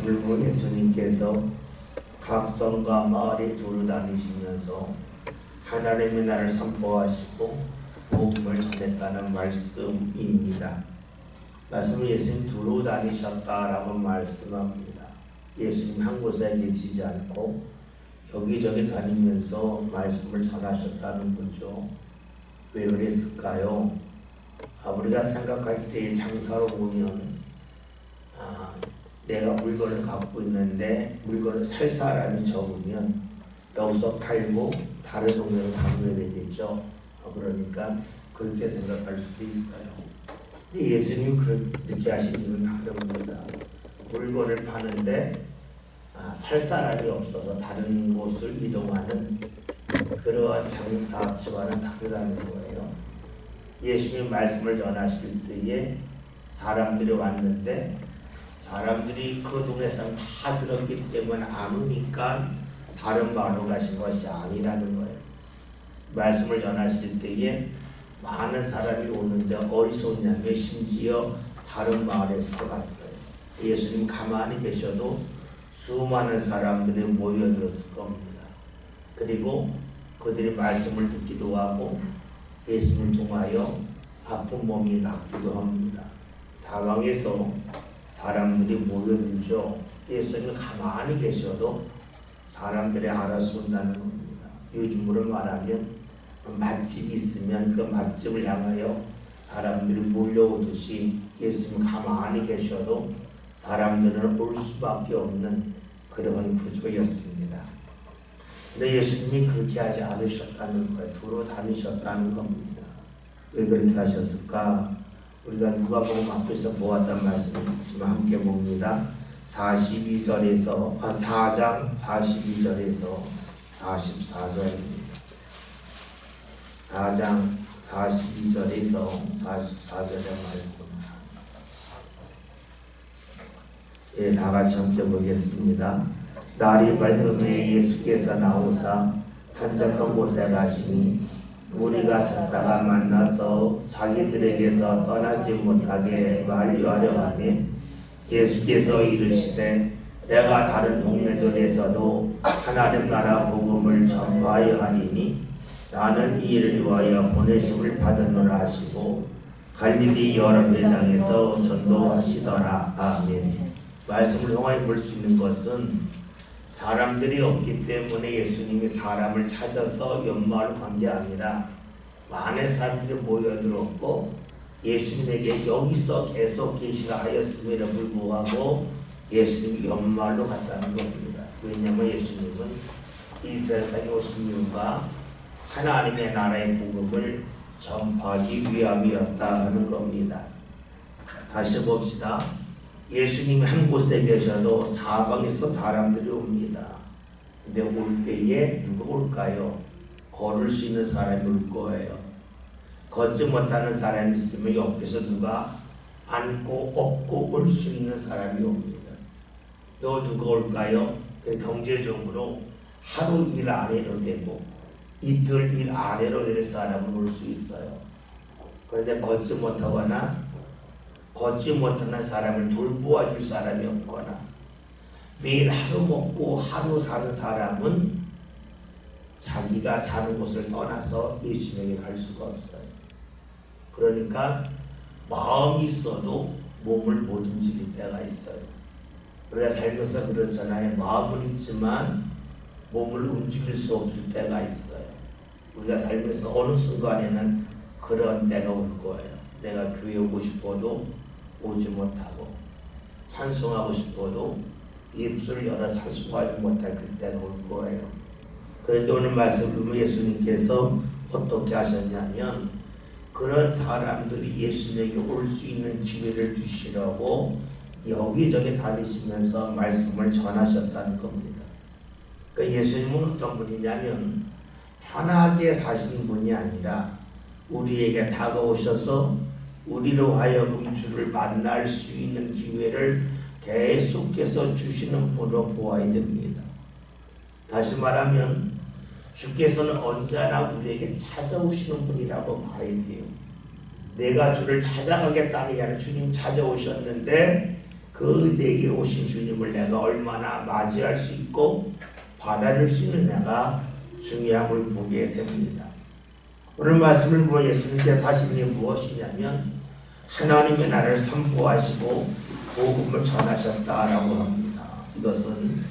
말씀을 보면 예수님께서 각 성과 마을에 두루 다니시면서 하나님의 나라를 선포하시고 복음을 전했다는 말씀입니다. 말씀을 예수님 두루 다니셨다라고 말씀합니다. 예수님 한 곳에 계시지 않고 여기저기 다니면서 말씀을 전하셨다는 거죠. 왜 그랬을까요? 우리가 생각할 때 장사로 보면 내가 물건을 갖고 있는데 물건을 살 사람이 적으면 여기서 팔고 다른 동네로 가면 되겠죠. 그러니까 그렇게 생각할 수도 있어요. 근데 예수님이 그렇게 하신 이유는 다릅니다. 물건을 파는데 살 사람이 없어서 다른 곳을 이동하는 그러한 장사치와는 다르다는 거예요. 예수님 말씀을 전하실 때에 사람들이 왔는데 사람들이 그 동네 사람 다 들었기 때문에 안 오니까 다른 마을로 가신 것이 아니라는 거예요. 말씀을 전하실 때에 많은 사람이 오는데 어디서 오냐면 심지어 다른 마을에서도 갔어요. 예수님 가만히 계셔도 수많은 사람들이 모여들었을 겁니다. 그리고 그들이 말씀을 듣기도 하고 예수님을 통하여 아픈 몸이 낫기도 합니다. 사방에서 사람들이 모여들죠. 예수님은 가만히 계셔도 사람들이 알아서 온다는 겁니다. 요즘으로 말하면 맛집이 있으면 그 맛집을 향하여 사람들이 몰려오듯이 예수님 가만히 계셔도 사람들은 올 수밖에 없는 그런 구조였습니다. 근데 예수님이 그렇게 하지 않으셨다는 거예요. 두루 다니셨다는 겁니다. 왜 그렇게 하셨을까? 우리가 누가복음 앞에서 보았던 말씀을 함께 봅니다. 4장 42절에서 44절입니다. 4장 42절에서 44절의 말씀. 다 같이 함께 보겠습니다. 날이 밝음에 예수께서 나오사 한적한 곳에 가시니 무리가 찾다가 만나서 자기들에게서 떠나지 못하게 만류하려 하니 예수께서 이르시되 내가 다른 동네들에서도 하나님 나라 복음을 전파하여 하리니 나는 이 일을 위하여 보내심을 받으노라 하시고 갈릴리 여러 회당에서 전도하시더라. 아멘. 말씀을 통하여 볼 수 있는 것은 사람들이 없기 때문에 예수님이 사람을 찾아서 연마하러 간 게 아니라 많은 사람들이 모여들었고 예수님에게 여기서 계속 계시라 하였음에도 불구하고 예수님이 연마하러 갔다는 겁니다. 왜냐하면 예수님은 이 세상에 오신 이유가 하나님의 나라의 복음을 전파하기 위함이었다 하는 겁니다. 다시 봅시다. 예수님이 한 곳에 계셔도 사방에서 사람들이 옵니다. 근데 올 때에 누가 올까요? 걸을 수 있는 사람이 올 거예요. 걷지 못하는 사람이 있으면 옆에서 누가 안고 업고 올 수 있는 사람이 옵니다. 또 누가 올까요? 경제적으로 하루 일 안에로 되고 이틀 일 안에로 될 사람은 올 수 있어요. 그런데 걷지 못하거나 걷지 못하는 사람을 돌보아 줄 사람이 없거나 매일 하루 먹고 하루 사는 사람은 자기가 사는 곳을 떠나서 예수님에게 갈 수가 없어요. 그러니까 마음이 있어도 몸을 못 움직일 때가 있어요. 우리가 살면서 그렇잖아요. 마음은 있지만 몸을 움직일 수 없을 때가 있어요. 우리가 살면서 어느 순간에는 그런 때가 올 거예요. 내가 교회 오고 싶어도 오지 못하고 찬송하고 싶어도 입술을 열어 찬송하지 못할 그때가 올 거예요. 그런데 오늘 말씀을 보면 예수님께서 어떻게 하셨냐면 그런 사람들이 예수님에게 올 수 있는 기회를 주시려고 여기저기 다니시면서 말씀을 전하셨다는 겁니다. 그러니까 예수님은 어떤 분이냐면 편하게 사시는 분이 아니라 우리에게 다가오셔서 우리로 하여금 주를 만날 수 있는 기회를 계속해서 주시는 분으로 보아야 됩니다. 다시 말하면 주께서는 언제나 우리에게 찾아오시는 분이라고 봐야 돼요. 내가 주를 찾아가겠다는 게 아니라 주님 찾아오셨는데 그 내게 오신 주님을 내가 얼마나 맞이할 수 있고 받아들일 수 있느냐가 중요함을 보게 됩니다. 오늘 말씀을 보면 예수님께서 하신 일이 무엇이냐면 하나님의 나라를 선포하시고 복음을 전하셨다라고 합니다. 이것은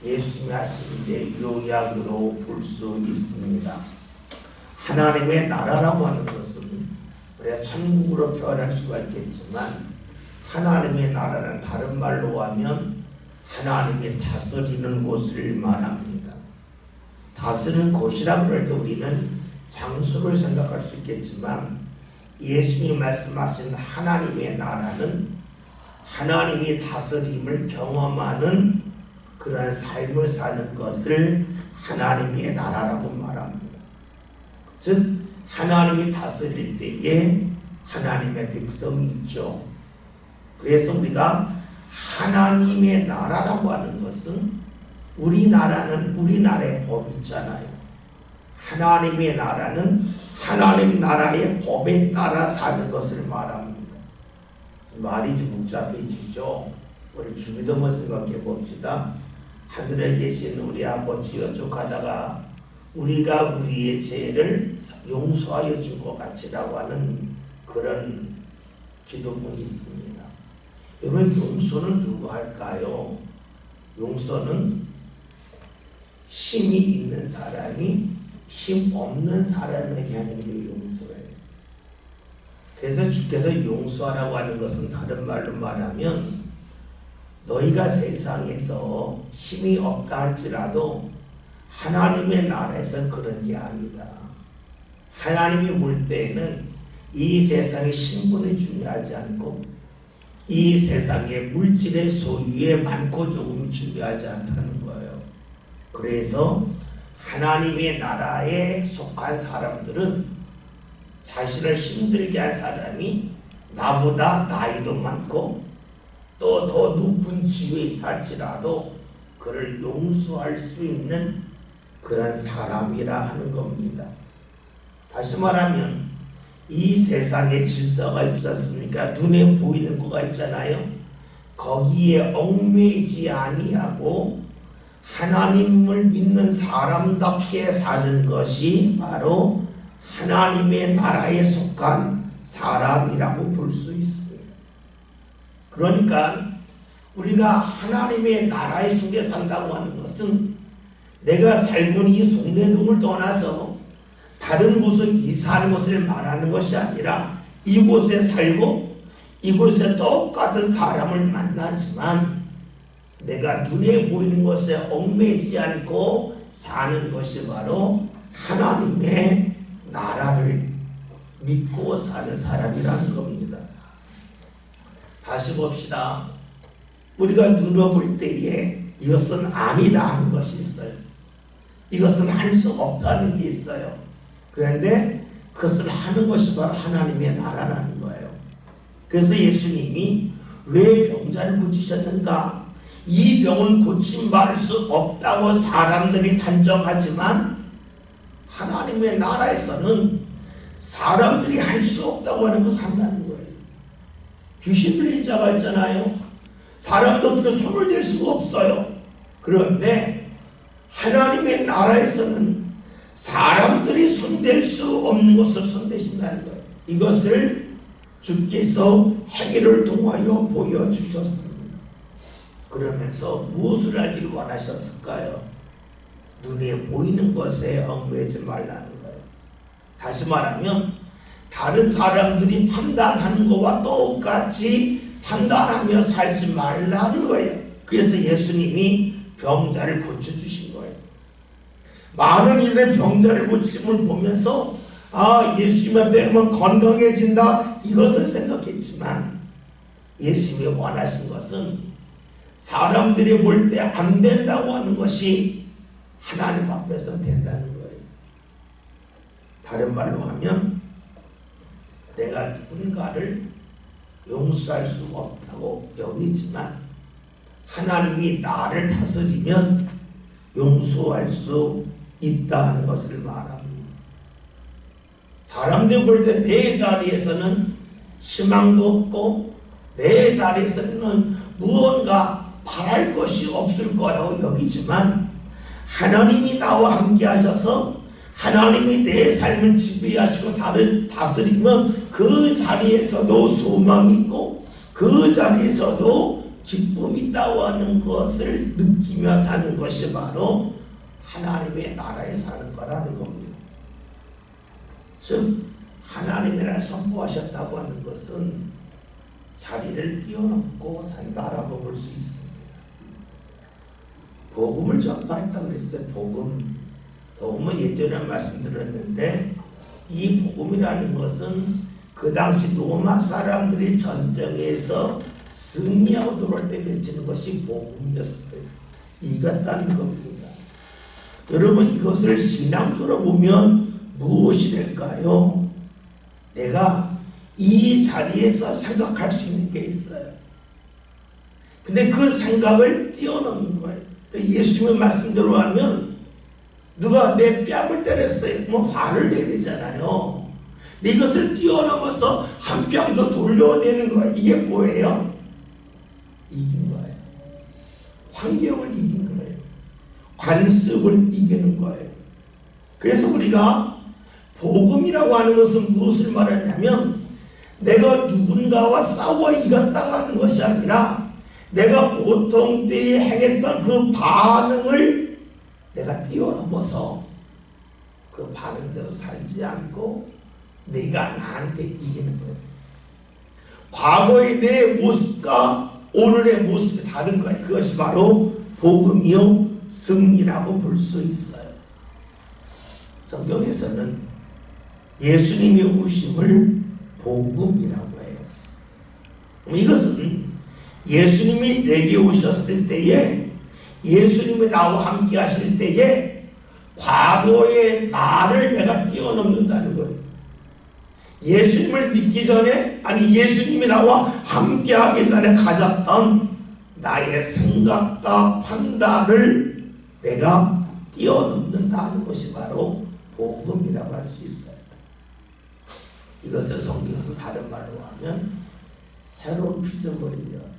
예수님이 하신 일의 요약으로 볼 수 있습니다. 하나님의 나라라고 하는 것은 우리가 천국으로 표현할 수가 있겠지만 하나님의 나라는 다른 말로 하면 하나님이 다스리는 곳을 말합니다. 다스리는 곳이라고 할 때 우리는 장소를 생각할 수 있겠지만 예수님이 말씀하신 하나님의 나라는 하나님이 다스림을 경험하는 그런 삶을 사는 것을 하나님의 나라라고 말합니다. 즉 하나님이 다스릴 때에 하나님의 백성이 있죠. 그래서 우리가 하나님의 나라라고 하는 것은 우리나라는 우리나라의 법이 있잖아요. 하나님의 나라는 하나님 나라의 법에 따라 사는 것을 말합니다. 말이 좀 복잡해지죠. 우리 주기도 한번 생각해 봅시다. 하늘에 계신 우리 아버지여 족하다가 우리가 우리의 죄를 용서하여 줄 것 같이라고 하는 그런 기도문이 있습니다. 여러분 용서는 누구 할까요? 용서는 힘이 있는 사람이 힘 없는 사람에게 하는 게 용서예요. 그래서 주께서 용서하라고 하는 것은 다른 말로 말하면 너희가 세상에서 힘이 없다 할지라도 하나님의 나라에서는 그런 게 아니다. 하나님이 볼 때에는 이 세상의 신분이 중요하지 않고 이 세상의 물질의 소유에 많고 조금이 중요하지 않다는 거예요. 그래서 하나님의 나라에 속한 사람들은 자신을 힘들게 한 사람이 나보다 나이도 많고 또 더 높은 지위에 있다 할지라도 그를 용서할 수 있는 그런 사람이라 하는 겁니다. 다시 말하면 이 세상에 질서가 있었으니까 눈에 보이는 거가 있잖아요. 거기에 얽매이지 아니하고 하나님을 믿는 사람답게 사는 것이 바로 하나님의 나라에 속한 사람이라고 볼 수 있습니다. 그러니까 우리가 하나님의 나라에 속에 산다고 하는 것은 내가 살고 있는 이 송내동을 떠나서 다른 곳을 이사하는 것을 말하는 것이 아니라 이곳에 살고 이곳에 똑같은 사람을 만나지만 내가 눈에 보이는 것에 얽매이지 않고 사는 것이 바로 하나님의 나라를 믿고 사는 사람이라는 겁니다. 다시 봅시다. 우리가 눈어볼 때에 이것은 아니다 하는 것이 있어요. 이것은 할 수 없다는 게 있어요. 그런데 그것을 하는 것이 바로 하나님의 나라라는 거예요. 그래서 예수님이 왜 병자를 고치셨는가? 이 병은 고침받을 수 없다고 사람들이 단정하지만 하나님의 나라에서는 사람들이 할 수 없다고 하는 것을 한다는 거예요. 귀신들이 자가 있잖아요. 사람도 어떻게 손을 댈 수가 없어요. 그런데 하나님의 나라에서는 사람들이 손댈 수 없는 것을 손대신다는 거예요. 이것을 주께서 행위를 통하여 보여주셨습니다. 그러면서 무엇을 하기를 원하셨을까요? 눈에 보이는 것에 얽매이지 말라는 거예요. 다시 말하면 다른 사람들이 판단하는 것과 똑같이 판단하며 살지 말라는 거예요. 그래서 예수님이 병자를 고쳐주신 거예요. 많은 이들의 병자를 고침을 보면서 예수님 앞에 하면 건강해진다 이것을 생각했지만 예수님이 원하신 것은 사람들이 볼 때 안 된다고 하는 것이 하나님 앞에서는 된다는 거예요. 다른 말로 하면 내가 누군가를 용서할 수 없다고 여기지만 하나님이 나를 다스리면 용서할 수 있다는 것을 말합니다. 사람들 볼 때 내 자리에서는 희망도 없고 내 자리에서는 무언가 바랄 것이 없을 거라고 여기지만 하나님이 나와 함께 하셔서 하나님이 내 삶을 지배하시고 나를 다스리면 그 자리에서도 소망이 있고 그 자리에서도 기쁨이 있다고 하는 것을 느끼며 사는 것이 바로 하나님의 나라에 사는 거라는 겁니다. 즉 하나님의 나라를 선포하셨다고 하는 것은 자리를 뛰어넘고 산다라고 볼 수 있습니다. 복음을 전파했다고 그랬어요. 복음은 예전에 말씀드렸는데 이 복음이라는 것은 그 당시 로마 사람들이 전쟁에서 승리하고 들어올 때 외치는 것이 복음이었어요. 이같다는 겁니다. 여러분 이것을 신앙적으로 보면 무엇이 될까요? 내가 이 자리에서 생각할 수 있는 게 있어요. 근데 그 생각을 뛰어넘는 거예요. 예수님의 말씀대로 하면 누가 내 뺨을 때렸어요. 뭐 화를 내야 되잖아요. 근데 이것을 뛰어넘어서 한 뺨 더 돌려내는 거예요. 이게 뭐예요? 이긴 거예요. 환경을 이긴 거예요. 관습을 이기는 거예요. 그래서 우리가 복음이라고 하는 것은 무엇을 말하냐면 내가 누군가와 싸워 이겼다고 하는 것이 아니라 내가 보통 때에 행했던 그 반응을 내가 뛰어넘어서 그 반응대로 살지 않고 내가 나한테 이기는 거예요. 과거의 내 모습과 오늘의 모습이 다른 거예요. 그것이 바로 복음이요 승리라고 볼 수 있어요. 성경에서는 예수님이 오심을 복음이라고 해요. 이것은 예수님이 내게 오셨을 때에 예수님이 나와 함께 하실 때에 과거의 나를 내가 뛰어넘는다는 거예요. 예수님을 믿기 전에 아니 예수님이 나와 함께 하기 전에 가졌던 나의 생각과 판단을 내가 뛰어넘는다는 것이 바로 복음이라고 할 수 있어요. 이것을 성경에서 다른 말로 하면 새로운 피조물이 되었다.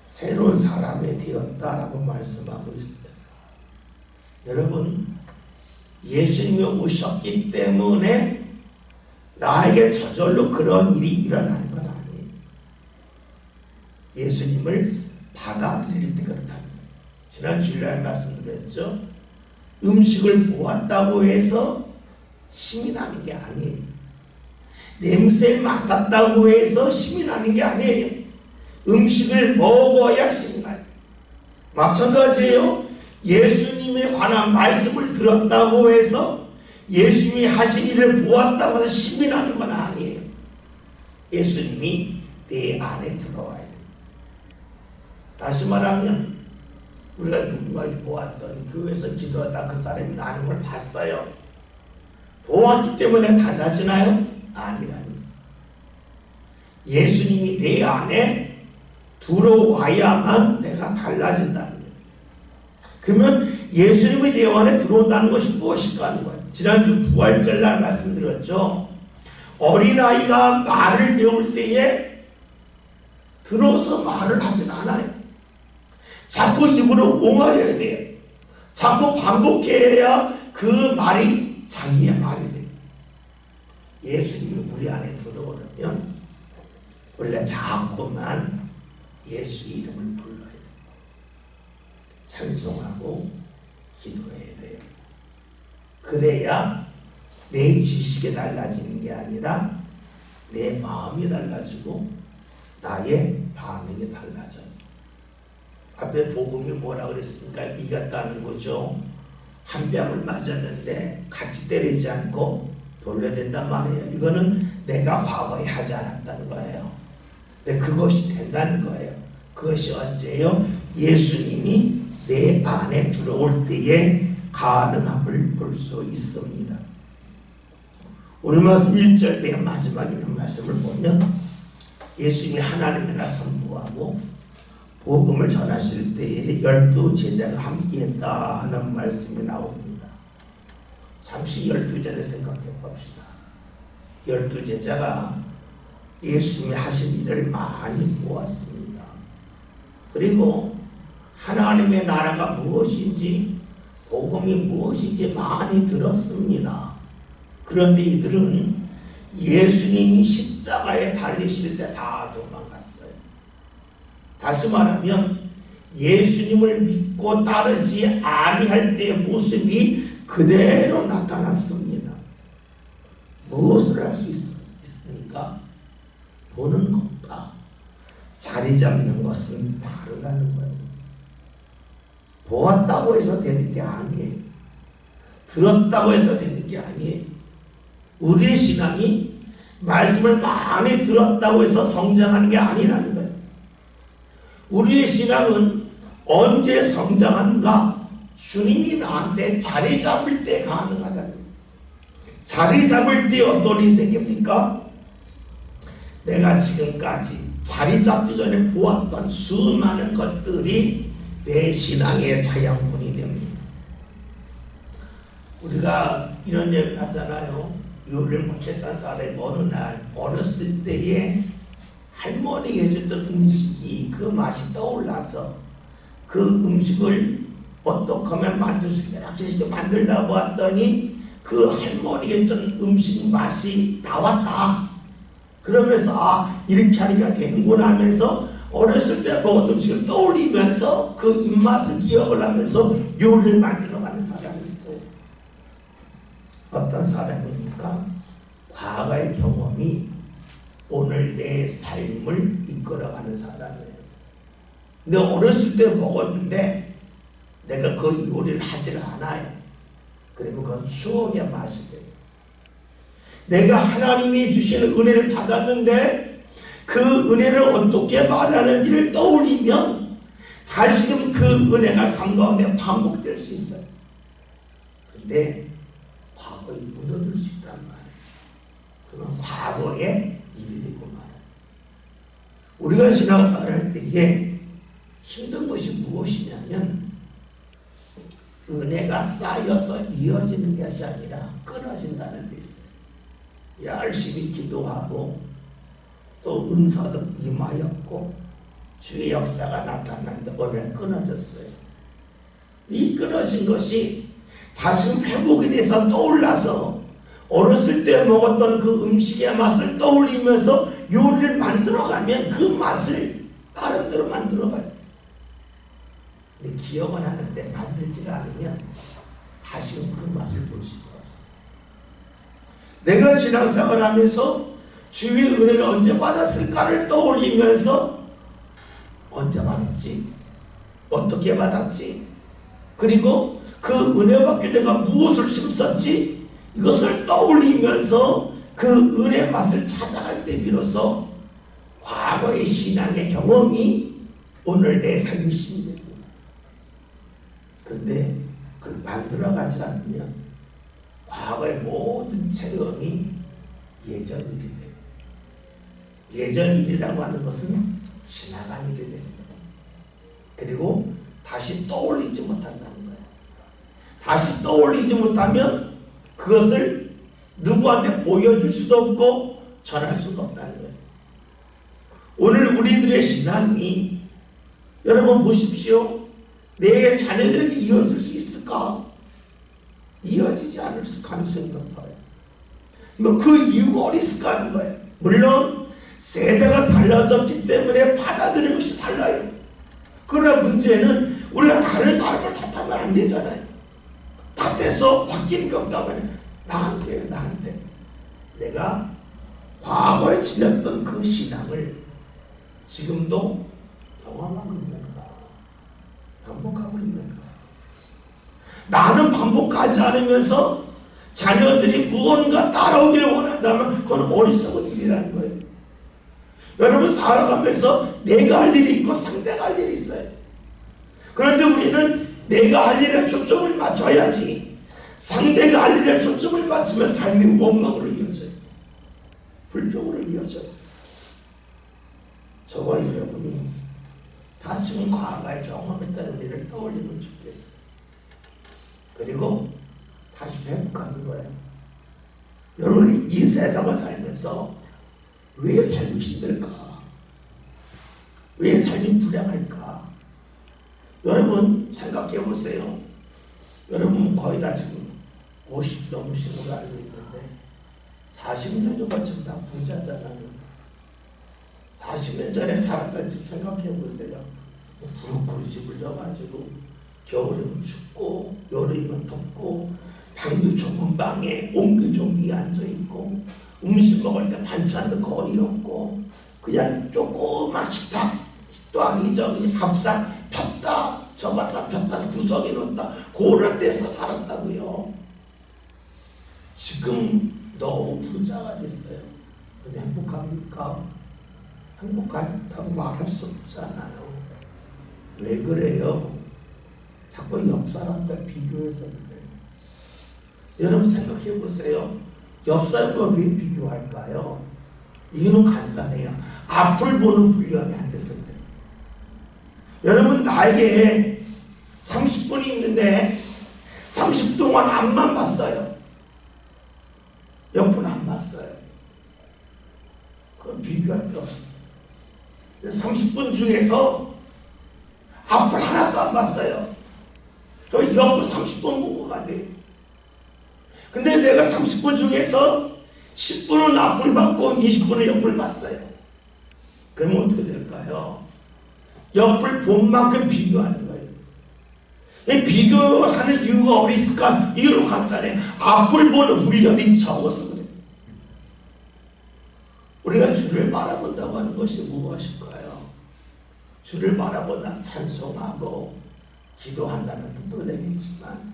새로운 사람이 되었다라고 말씀하고 있어요. 여러분 예수님이 오셨기 때문에 나에게 저절로 그런 일이 일어나는 건 아니에요. 예수님을 받아들일 때 그렇다는 거예요. 지난 주일날 말씀드렸죠. 음식을 보았다고 해서 힘이 나는 게 아니에요. 냄새를 맡았다고 해서 힘이 나는 게 아니에요. 음식을 먹어야 힘이 나요. 마찬가지예요. 예수님에 관한 말씀을 들었다고 해서 예수님이 하신 일을 보았다고 해서 힘이 나는 건 아니에요. 예수님이 내 안에 들어와야 돼요. 다시 말하면 우리가 누군가를 보았더니 교회에서 기도하다 그 사람이 나는 걸 봤어요. 보았기 때문에 달라지나요? 아니라니. 예수님이 내 안에 들어와야만 내가 달라진다는 거예요. 그러면 예수님이 내 안에 들어온다는 것이 무엇일까 하는 거예요. 지난주 부활절날 말씀드렸죠. 어린아이가 말을 배울 때에 들어서 말을 하진 않아요. 자꾸 입으로 옹알려야 돼요. 자꾸 반복해야 그 말이 자기의 말이 돼요. 예수님이 우리 안에 들어오려면 우리가 자꾸만 예수 이름을 불러야 돼요. 찬송하고 기도해야 돼요. 그래야 내 지식이 달라지는 게 아니라 내 마음이 달라지고 나의 반응이 달라져요. 앞에 복음이 뭐라 그랬습니까? 이겼다는 거죠. 한 뺨을 맞았는데 같이 때리지 않고 돌려야 된단 말이에요. 이거는 내가 과거에 하지 않았다는 거예요. 근데 그것이 된다는 거예요. 그것이 언제예요? 예수님이 내 안에 들어올 때에 가능함을 볼 수 있습니다. 오늘 말씀 1절 맨 마지막에 있는 말씀을 보면 예수님이 하나님의 나라 선포하고 복음을 전하실 때에 12제자가 함께했다 하는 말씀이 나옵니다. 잠시 12제를 생각해 봅시다. 12제자가 예수님이 하신 일을 많이 보았습니다. 그리고 하나님의 나라가 무엇인지, 복음이 무엇인지 많이 들었습니다. 그런데 이들은 예수님이 십자가에 달리실 때 다 도망갔어요. 다시 말하면 예수님을 믿고 따르지 아니할 때의 모습이 그대로 나타났습니다. 무엇을 할 수 있습니까? 보는 것과 자리 잡는 것은 다르다는 거예요. 보았다고 해서 되는 게 아니에요. 들었다고 해서 되는 게 아니에요. 우리의 신앙이 말씀을 많이 들었다고 해서 성장하는 게 아니라는 거예요. 우리의 신앙은 언제 성장하는가? 주님이 나한테 자리 잡을 때 가능하다는 거예요. 자리 잡을 때 어떤 일이 생깁니까? 내가 지금까지 자리 잡기 전에 보았던 수많은 것들이 내 신앙의 자양분이 됩니다. 우리가 이런 얘기를 하잖아요. 요리를 못했던 사람이 어느 날 어렸을 때에 할머니가 해줬던 음식이 그 맛이 떠올라서 그 음식을 어떻게 하면 만들 수 있겠다 만들다 보았더니 그 할머니가 했던 음식 맛이 나왔다. 그러면서 이렇게 하니까 되는구나 하면서 어렸을 때 먹었던 음식을 떠올리면서 그 입맛을 기억을 하면서 요리를 만들어가는 사람이 있어요. 어떤 사람입니까? 과거의 경험이 오늘 내 삶을 이끌어가는 사람이에요. 내가 어렸을 때 먹었는데 내가 그 요리를 하질 않아요. 그러면 그건 추억의 맛이 돼요. 내가 하나님이 주시는 은혜를 받았는데 그 은혜를 어떻게 말하는지를 떠올리면 다시금 그 은혜가 삶 가운데 반복될 수 있어요. 그런데 과거에 묻어둘 수 있단 말이에요. 그건 과거의 일이 되고 말아요. 우리가 신앙생활 할 때에 힘든 것이 무엇이냐면 은혜가 쌓여서 이어지는 것이 아니라 끊어진다는 데 있어요. 열심히 기도하고 또 은사도 임하였고 주의 역사가 나타났는데 은혜가 끊어졌어요. 이 끊어진 것이 다시 회복이 돼서 떠올라서 어렸을 때 먹었던 그 음식의 맛을 떠올리면서 요리를 만들어가면 그 맛을 나름대로 만들어가요. 근데 기억은 하는데 만들지가 않으면 다시금 그 맛을 볼 수가 없어요. 내가 신앙생활을 하면서 주의 은혜를 언제 받았을까를 떠올리면서 언제 받았지? 어떻게 받았지? 그리고 그 은혜 받기 내가 무엇을 힘썼지? 이것을 떠올리면서 그 은혜 맛을 찾아갈 때 비로소 과거의 신앙의 경험이 오늘 내 삶의 힘이 됩니다. 그런데 그걸 만들어가지 않으면 과거의 모든 체험이 예전 일이 돼요. 예전 일이라고 하는 것은 지나간 일이 됩니다. 그리고 다시 떠올리지 못한다는 거예요. 다시 떠올리지 못하면 그것을 누구한테 보여줄 수도 없고 전할 수도 없다는 거예요. 오늘 우리들의 신앙이 여러분 보십시오. 내 자녀들에게 이어질 수 있을까? 이어지지 않을 가능성이 높아요. 그 이유가 어디 있을까 하는 거예요. 물론 세대가 달라졌기 때문에 받아들이는 것이 달라요. 그러나 문제는 우리가 다른 사람을 탓하면 안 되잖아요. 탓해서 바뀌는 게 없다면 나한테 내가 과거에 지녔던 그 신앙을 지금도 경험하고 있는가? 반복하고 있는가? 나는 반복하지 않으면서 자녀들이 무언가 따라오기를 원한다면 그건 어리석은 일이라는 거예요. 여러분 살아가면서 내가 할 일이 있고 상대가 할 일이 있어요. 그런데 우리는 내가 할 일에 초점을 맞춰야지 상대가 할 일에 초점을 맞추면 삶이 원망으로 이어져요. 불평으로 이어져요. 저와 여러분이 다시금 과거에 경험했다는 일을 떠올리면 좋겠어요. 그리고 다시 회복하는 거예요. 여러분이 이 세상을 살면서 왜 삶이 힘들까? 왜 삶이 불행할까? 여러분 생각해 보세요. 여러분 거의 다 지금 50 넘으신 걸로 알고 있는데 40년 전과 지금 다 부자잖아요. 40년 전에 살았던 집 생각해 보세요. 부엌으로 집을 져가지고 겨울이면 춥고 여름이면 덥고 방도 좁은 방에 옹기종기 앉아있고 음식 먹을 때 반찬도 거의 없고 그냥 조그만 식도 아니죠. 그냥 밥상 폈다 접었다 폈다 구석에 놓다 그런 데서 살았다고요. 지금 너무 부자가 됐어요. 근데 행복합니까? 행복하다고 말할 수 없잖아요. 왜 그래요? 자꾸 옆 사람과 비교해서 그래요. 여러분 생각해 보세요. 옆 사람과 왜 비교할까요? 이유는 간단해요. 앞을 보는 훈련이 안 돼서 그래요. 여러분 나에게 30분이 있는데 30분 동안 앞만 봤어요. 옆은 안 봤어요. 그럼 비교할 게 없어요. 30분 중에서 앞을 하나도 안 봤어요. 그럼 옆을 30분 본 것 같아요. 근데 내가 30분 중에서 10분은 앞을 봤고 20분은 옆을 봤어요. 그럼 어떻게 될까요? 옆을 본 만큼 비교하는 거예요. 비교하는 이유가 어디 있을까? 이유로 간단해. 앞을 보는 훈련이 적어서 그래요. 우리가 주를 바라본다고 하는 것이 무엇일까요? 주를 바라본다는 찬송하고 기도한다는 뜻도 되겠지만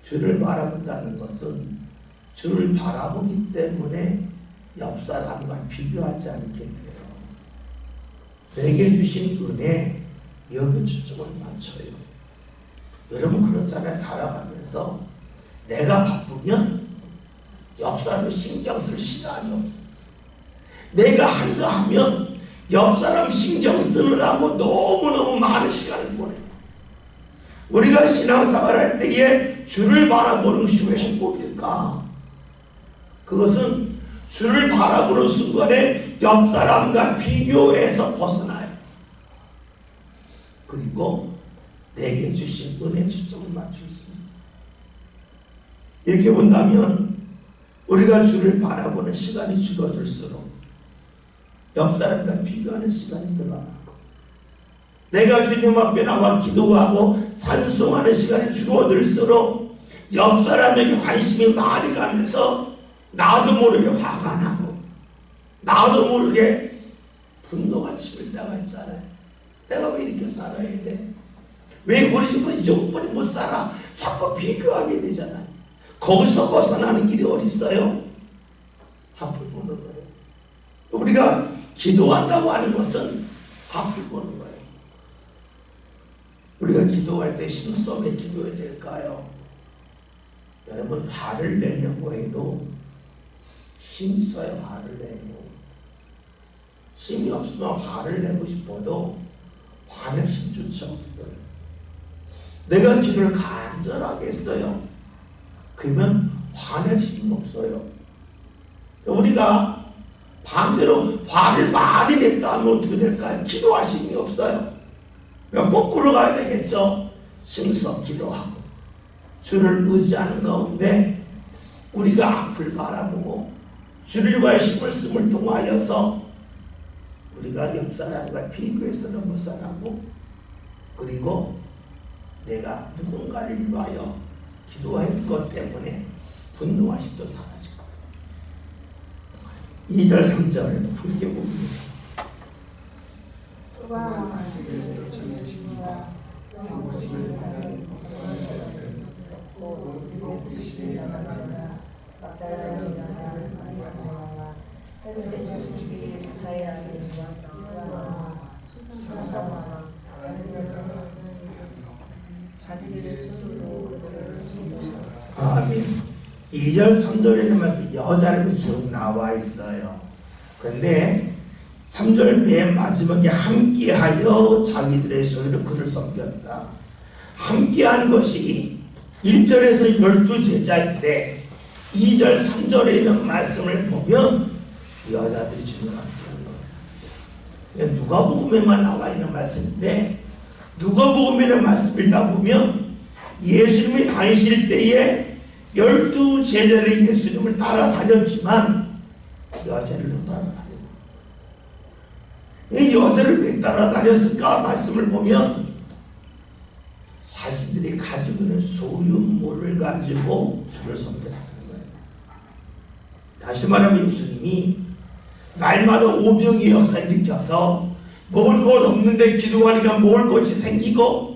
주를 바라본다는 것은 주를 바라보기 때문에 옆 사람과 비교하지 않게 돼요. 내게 주신 은혜 여기 초점을 맞춰요. 여러분 그렇잖아요. 살아가면서 내가 바쁘면 옆 사람을 신경 쓸 시간이 없어요. 내가 한가 하면 옆 사람 신경 쓰느라고 너무너무 많은 시간을 보내요. 우리가 신앙생활 할 때에 주를 바라보는 것이 왜 행복일까? 그것은 주를 바라보는 순간에 옆 사람과 비교해서 벗어나요. 그리고 내게 주신 은혜 초점을 맞출 수 있어요. 이렇게 본다면 우리가 주를 바라보는 시간이 줄어들수록 옆 사람과 비교하는 시간이 늘어나고 내가 주님 앞에 나와 기도하고 찬송하는 시간이 줄어들수록 옆 사람에게 관심이 많이 가면서 나도 모르게 화가 나고 나도 모르게 분노가 치밀 때가 있잖아요. 내가 왜 이렇게 살아야 돼? 왜 우리 집은 이 정도뿐이 못 살아? 자꾸 비교하게 되잖아요. 거기서 벗어나는 길이 어디 있어요? 앞을 보는 거예요. 우리가 기도한다고 하는 것은 앞을 보는 거예요. 우리가 기도할 때 심성에 기도해야 될까요? 여러분 화를 내려고 해도 힘이 있어야 화를 내요. 힘이 없으면 화를 내고 싶어도 화낼 힘조차 없어요. 내가 기도를 간절하게 했어요. 그러면 화낼 힘이 없어요. 우리가 반대로 화를 많이 냈다 하면 어떻게 될까요? 기도할 힘이 없어요. 거꾸로 가야 되겠죠. 심서 기도하고 주를 의지하는 가운데 우리가 앞을 바라보고 주를 위하여 힘을 쓰임을 통하여서 우리가 옆 사람과 비교해서는 벗어나고 그리고 내가 누군가를 위하여 기도할 것 때문에 분노와 힘도 사라질 거예요. 2절 3절 함께 봅니다. 아멘. 2절 3절에는 말씀 여자라고 쭉 나와 있어요. 근데 3절 맨 마지막에 함께하여 자기들의 소리로 그를 섬겼다. 함께한 것이 1절에서 12 제자인데 2절 3절에 있는 말씀을 보면 여자들이 주님과 함께하는 거예요. 누가복음에만 나와 있는 말씀인데, 누가복음이라는 말씀을 다 보면 예수님이 다니실 때에 12 제자들이 예수님을 따라다녔지만 여자를 따라다녔다. 여자를 왜 따라다녔을까? 말씀을 보면 자신들이 가지고 있는 소유물을 가지고 주를 섬겼다는 거예요. 다시 말하면 예수님이 날마다 오병이의 역사를 일으켜서 먹을 것 없는데 기도하니까 먹을 것이 생기고,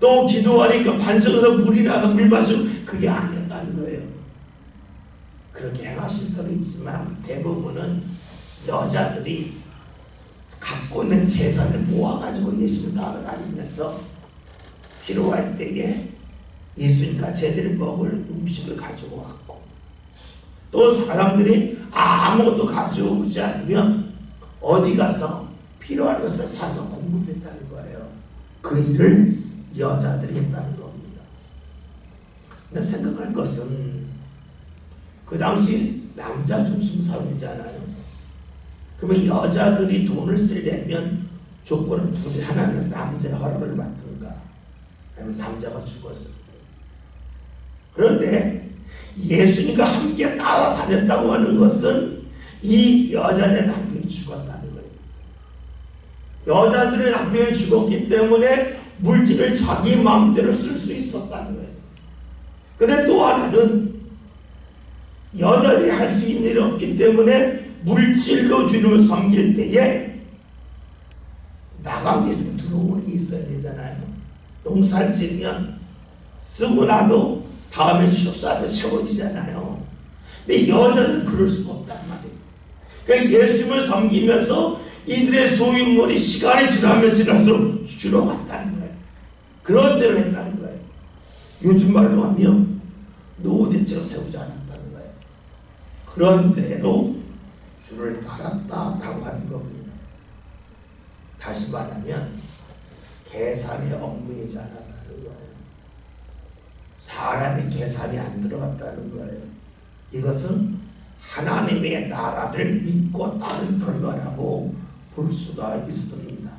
또 기도하니까 반석에서 물이 나서 물 마시고, 그게 아니었다는 거예요. 그렇게 행하실 때도 있지만 대부분은 여자들이 갖고 있는 재산을 모아가지고 예수를 따라다니면서 필요할 때에 예수님과 제자들이 먹을 음식을 가지고 왔고, 또 사람들이 아무것도 가져오지 않으면 어디 가서 필요한 것을 사서 공급했다는 거예요. 그 일을 여자들이 했다는 겁니다. 근데 생각할 것은 그 당시 남자 중심 사회잖아요. 그러면 여자들이 돈을 쓰려면 조건은 둘이, 하나는 남자의 허락을 받든가 아니면 남자가 죽었습니다. 그런데 예수님과 함께 따라다녔다고 하는 것은 이 여자의 남편이 죽었다는 거예요. 여자들의 남편이 죽었기 때문에 물질을 자기 마음대로 쓸 수 있었다는 거예요. 그런데 또 하나는 여자들이 할 수 있는 일이 없기 때문에 물질로 주님을 섬길 때에 나간 게 있으면 들어오는 게 있어야 되잖아요. 농사를 지으면 쓰고 나도 다음에 축사로 채워지잖아요. 근데 여자는 그럴 수가 없단 말이에요. 그러니까 예수님을 섬기면서 이들의 소유물이 시간이 지나면 지날수록 줄어갔다는 거예요. 그런 대로 했다는 거예요. 요즘 말로 하면 노후대책을 세우지 않았다는 거예요. 그런 대로 주를 따랐다라고 하는 겁니다. 다시 말하면 계산에 얽매이지 않았다는 거예요. 사람의 계산이 안 들어갔다는 거예요. 이것은 하나님의 나라를 믿고 따른 결과라고 볼 수가 있습니다.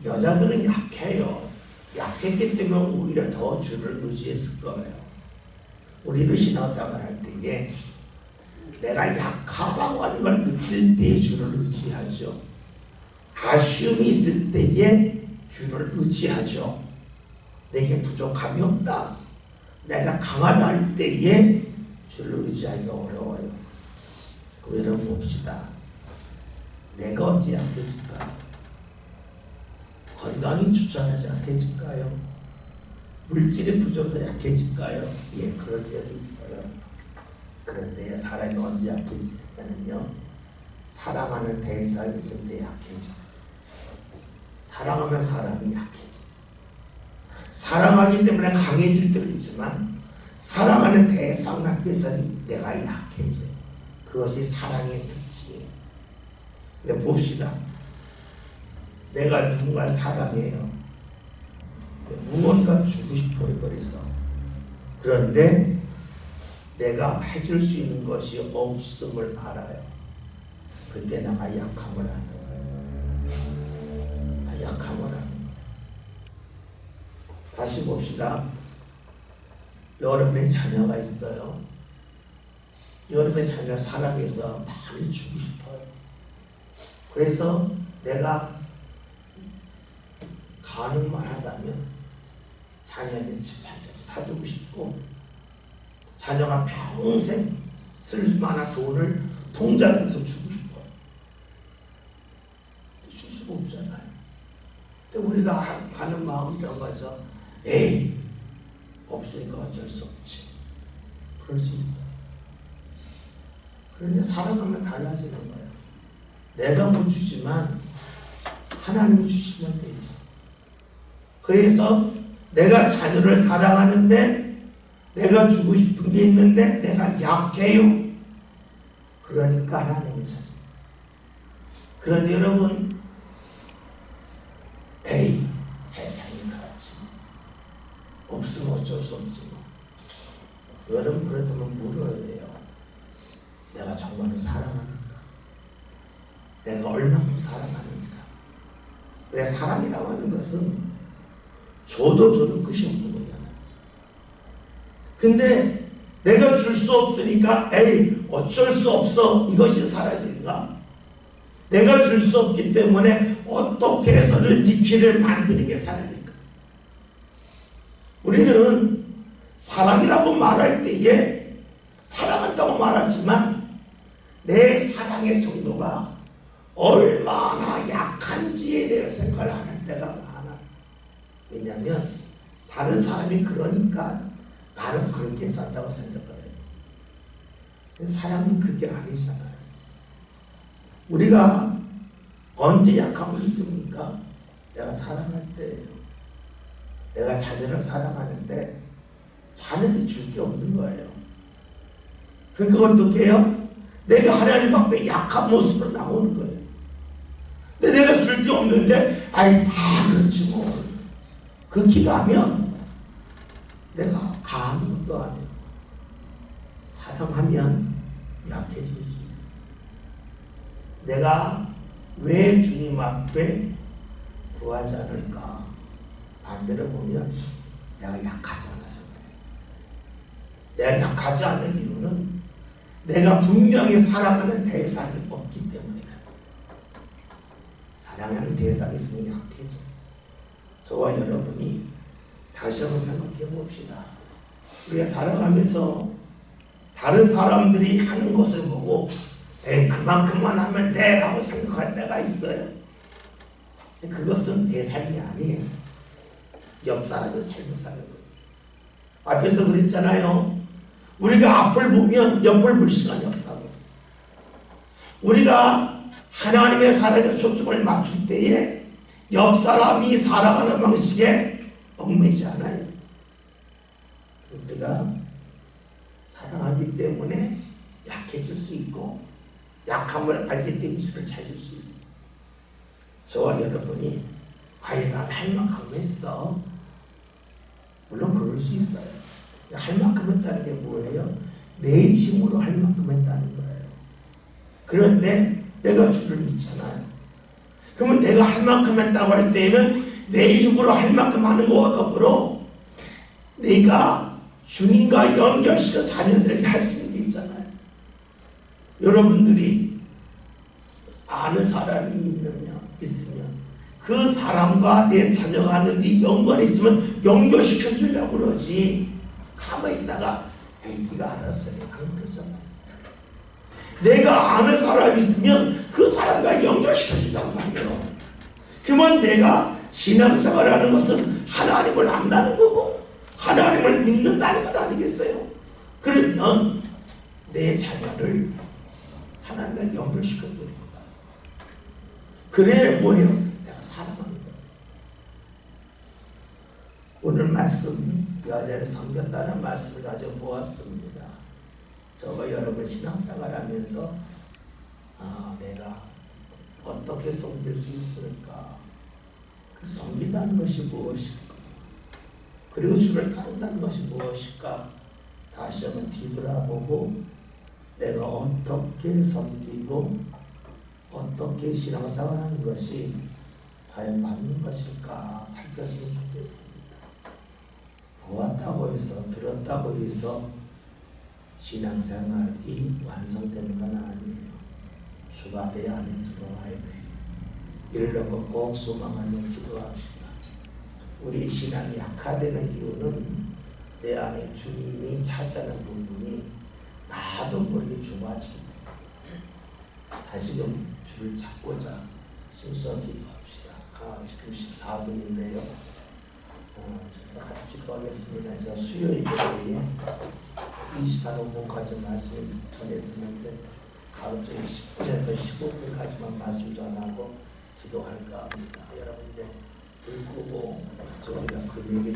여자들은 약해요. 약했기 때문에 오히려 더 주를 의지했을 거예요. 우리도 신앙생활 할 때에 내가 약하다고 하는 걸 느낄 때에 주를 의지하죠. 아쉬움이 있을 때에 주를 의지하죠. 내게 부족함이 없다, 내가 강하다 할 때에 주를 의지하기가 어려워요. 그럼 여러분 봅시다. 내가 언제 약해질까요? 건강이 추천하지 약해질까요? 물질이 부족해서 약해질까요? 예, 그럴 때도 있어요. 그런데 사람이 언제 약해지냐면요, 사랑하는 대상이 있을 때 약해져. 사랑하면 사람이 약해져. 사랑하기 때문에 강해질 때도 있지만 사랑하는 대상 앞에서는 내가 약해져. 그것이 사랑의 특징이에요. 근데 봅시다. 내가 누군가를 사랑해요. 무언가 주고 싶어요. 그래서 그런데 내가 해줄 수 있는 것이 없음을 알아요. 그때 내가 약함을 하는 거예요. 나 약함을 하는 거예요. 다시 봅시다. 여러분의 자녀가 있어요. 여러분의 자녀를 사랑해서 많이 주고 싶어요. 그래서 내가 가능만 하다면 자녀한테 집 한 채 사주고 싶고, 자녀가 평생 쓸 만한 돈을 통장에서 주고 싶어요. 줄 수가 없잖아요. 근데 우리가 가는 마음이 이런 거죠. 에이, 없으니까 어쩔 수 없지. 그럴 수 있어요. 그런데 살아가면 달라지는 거예요. 내가 못 주지만 하나님이 주시면 되지. 그래서 내가 자녀를 사랑하는데 내가 주고 싶은 게 있는데 내가 약해요. 그러니까 하나님을 찾아. 그런데 여러분, 에이, 세상이 그렇지. 없으면 어쩔 수 없지. 여러분, 그렇다면 물어야 돼요. 내가 정말로 사랑하는가? 내가 얼만큼 사랑하는가? 그래, 사랑이라고 하는 것은 줘도 끝이 없는 거잖아요. 근데 내가 줄 수 없으니까 에이 어쩔 수 없어, 이것이 사랑인가? 내가 줄 수 없기 때문에 어떻게 해서든지 길을 만드는 게 사랑일까? 우리는 사랑이라고 말할 때에 사랑한다고 말하지만 내 사랑의 정도가 얼마나 약한지에 대해 생각을 안 할 때가 많아. 왜냐하면 다른 사람이 그러니까 나는 그렇게 산다고 생각을 해요. 사랑은 그게 아니잖아요. 우리가 언제 약함을 느낍니까? 내가 사랑할 때예요. 내가 자녀를 사랑하는데 자녀는 줄 게 없는 거예요. 그러니까 어떻게 해요? 내가 하나님 앞에 약한 모습으로 나오는 거예요. 근데 내가 줄 게 없는데 아이 다 그렇지 뭐. 그렇게 가면 내가 아무것도 안 해요. 사랑하면 약해질 수 있어. 내가 왜 주님 앞에 구하지 않을까? 반대로 보면 내가 약하지 않아서 그래. 내가 약하지 않은 이유는 내가 분명히 사랑하는 대상이 없기 때문에 그래. 사랑하는 대상이 있으면 약해져. 저와 여러분이 다시 한번 생각해 봅시다. 우리가 살아가면서 다른 사람들이 하는 것을 보고 그만큼만 하면 돼 라고 생각할 때가 있어요. 그것은 내 삶이 아니에요. 옆 사람의 삶을 사는 거예요. 앞에서 그랬잖아요. 우리가 앞을 보면 옆을 볼 시간이 없다고. 우리가 하나님의 사랑에 초점을 맞출 때에 옆 사람이 살아가는 방식에 얽매이지 않아요. 우리가 사랑하기 때문에 약해질 수 있고 약함을 알기 때문에 술을 찾을 수 있습니다. 저와 여러분이 난 할 만큼 했어. 물론 그럴 수 있어요. 할 만큼 했다는 게 뭐예요? 내 힘으로 할 만큼 했다는 거예요. 그런데 내가 주를 믿잖아요. 그러면 내가 할 만큼 했다고 할 때에는 내 힘으로 할 만큼 하는 거와 더불어 내가 주님과 연결시켜 자녀들에게 할 수 있는 게 있잖아요. 여러분들이 아는 사람이 있으면 그 사람과 내 자녀가 하는 이 연관이 있으면 연결시켜 주려고 그러지. 가만히 있다가 네가 알아서 해. 안 그러잖아요. 내가 아는 사람이 있으면 그 사람과 연결시켜 준단 말이에요. 그러면 내가 신앙생활을 하는 것은 하나님을 안다는 거고 하나님을 믿는다는 것 아니겠어요? 그러면 내 자녀를 하나님과 연결시켜 주는 거야. 그래 뭐예요? 내가 사랑하는 거야. 오늘 말씀 여자를 섬겼다는 말씀을 가지고 보았습니다. 저가 여러분 신앙생활 하면서 내가 어떻게 섬길 수 있을까? 그 섬긴다는 것이 무엇일까? 그리고 주를 따른다는 것이 무엇일까? 다시 한번 뒤돌아보고 내가 어떻게 섬기고 어떻게 신앙생활 하는 것이 과연 맞는 것일까 살폈으면 좋겠습니다. 보았다고 해서 들었다고 해서 신앙생활이 완성되는 건 아니에요. 주가 내 안에 들어와야 돼요. 이를 놓고 꼭 소망하며 기도합시다. 우리 신앙이 약화되는 이유는 내 안에 주님이 차지하는 부분이 나도 모르게 좁아지기 때문에 다시금 주를 찾고자 심서 기도합시다. 지금 14분인데요. 지금 같이 기도하겠습니다. 제가 수요일 예배에 28분까지 말씀을 전했었는데 다음 주에 10분에서 15분까지만 말씀 전하고 기도할까 합니다. 여러분 이제 불 끄고 같이 우리가 그 얘기